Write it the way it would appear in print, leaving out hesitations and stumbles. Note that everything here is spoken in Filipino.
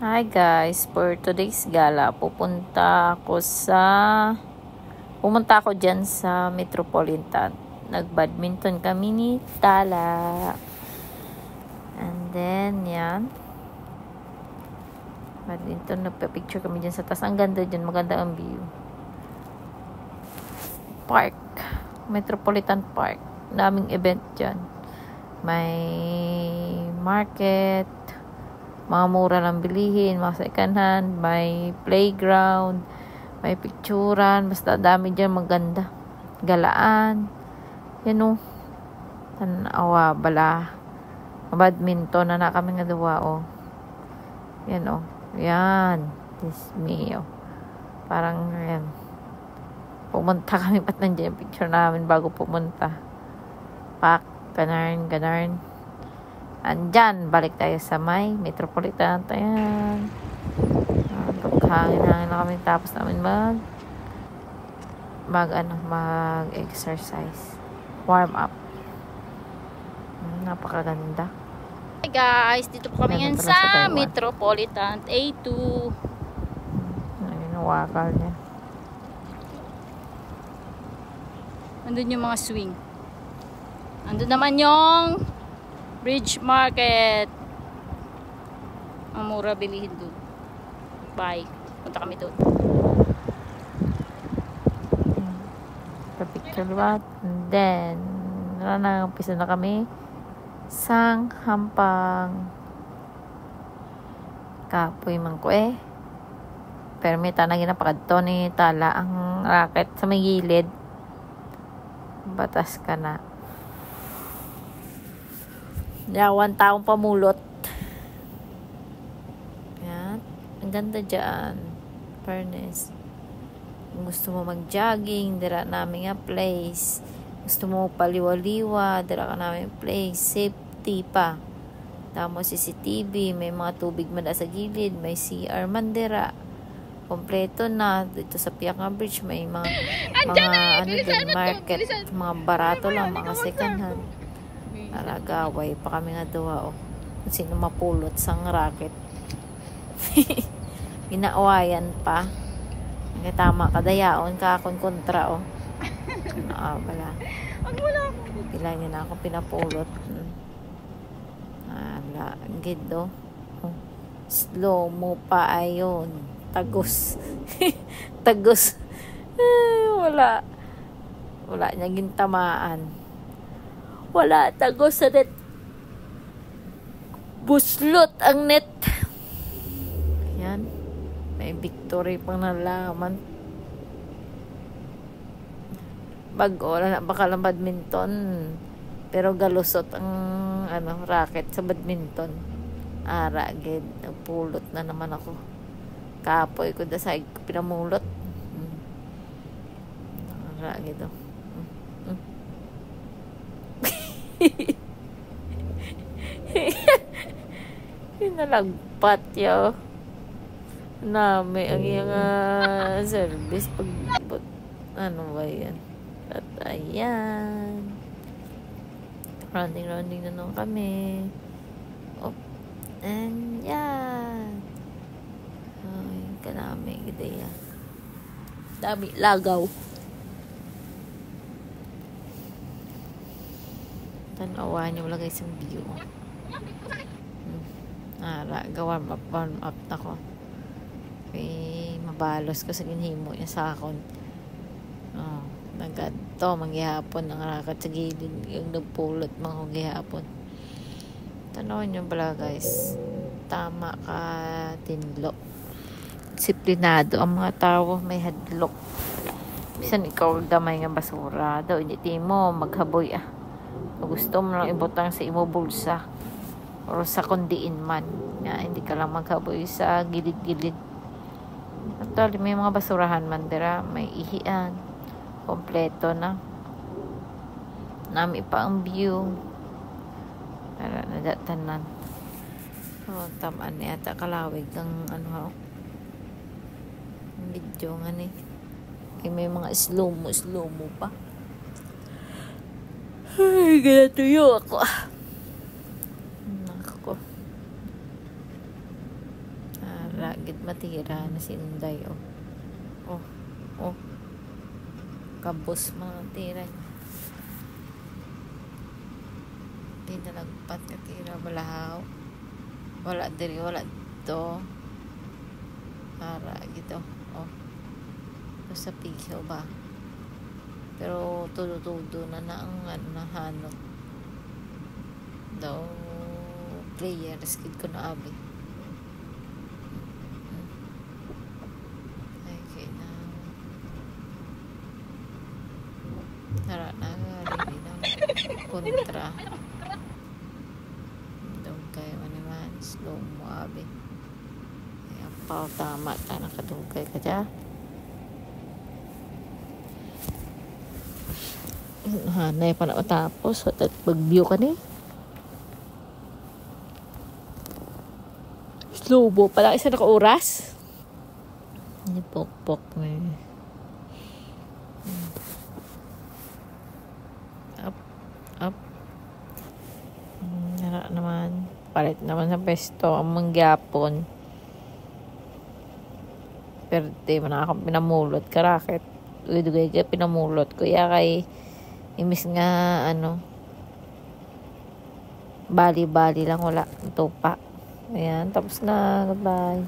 Hi guys, for today's gala, pumunta ako dyan sa Metropolitan. Nag-badminton kami ni Tala. And then, yan. Badminton, nagpa-picture kami dyan sa taas. Ang ganda dyan, maganda ang view. Park. Metropolitan Park. Daming event dyan. May market, mga mura lang bilihin, mga second hand, may playground, may picturan, basta dami dyan maganda. Galaan. Yan o. Tanawa, bala. Badminton na kami nga duwa o. Yan o. Yan. This me o. Parang yan. Pumunta kami, ba't nandiyan yung picture namin bago pumunta. Pak, ganarn. Andyan, balik tayo sa may Metropolitan. Ayan. Hangin na kami. Tapos namin mag-exercise. Warm up. Napakaganda. Hey guys, dito po kami ngayon sa Metropolitan A2. Ayun, wakal niya. Andun yung mga swing. Andun naman yung Bridge Market. Ang mura bilihin dun. Bye. Punta kami dun. Picture ba? And then, umpisa na kami sang hampang kapoy man ko pero may tanagin na pakadto ni Tala ang racket sa may gilid. Batas ka na. Yawan taong pamulot. Yan. Ang ganda dyan. Fairness. Kung gusto mo mag-jogging, dira namin nga place. Gusto mo paliwa-liwa, dira ka namin place. Safety pa. Tapos CCTV, may mga tubig man sa gilid, may CR man dira. Kompleto na. Dito sa Piakang Bridge, may mga market, mga barato lang, mga second hand. Alagaway pa kami nga duwa o. Sino mapulot sang racket. Ginaawayan pa. Nga tama kadayaon ka akong kontra o. Bala. Pila niya na ako pinapulot. Gido. Slow mo pa ayon. Tagos. Tagos. Wala niya gintamaan. Wala, tagos sa net. Buslot ang net. Yan. May victory pang nalaman. Bago, wala na baka lang badminton. Pero galusot ang racket sa badminton. Gid. Nagpulot na naman ako. Kapoy ko da sa pinamulot. Gid o. Nalagpat yo may ang iyang service pag ano ba yan. At ayan, rounding na naman kami. And yan, ay kanami gidaya dami lagaw. Tanawa niyo wala guys ang view. Warm up na ko. Mabalos ko sa ginhimo niya sa akon. Nagadto manggihapon ang rakat sa gilid yung nagpulot mga gihapon. Tanaw niyo pala guys. Tama ka tinlo. Disiplinado ang mga tao, may hadlok. Bisan ikaw gamay nga basura daw hindi mo maghaboy gusto mo lang ibutang sa imo bulsa o sa kundiin man hindi ka lang maghaboy sa gilid-gilid. Actually may mga basurahan man dira, may ihian kompleto na nami pa ang view para nadatanan. Tamaan niya ata kalawig ang video nga ni may mga slow mo pa. Ay, ganatuyo ako. gid matira na sinunday kabos mga tira di nalagpat ka tira balahaw wala diri wala to para gito sa piso ba pero tudo na ang nahanot daw players kid ko na abi ay kay na tara na gali na kontra daw kay maniman slow mo abi ay apaw tama ta nakadugay ka dya hanay pa na matapos at mag-view ka ni slow mo pala isa na ka oras hindi pokpok na up nara naman palit naman sa pesto ang mangyapon pero di man akong pinamulot karakit dugay ka pinamulot kuya kay imis nga bali lang wala tupa ayan tapos na goodbye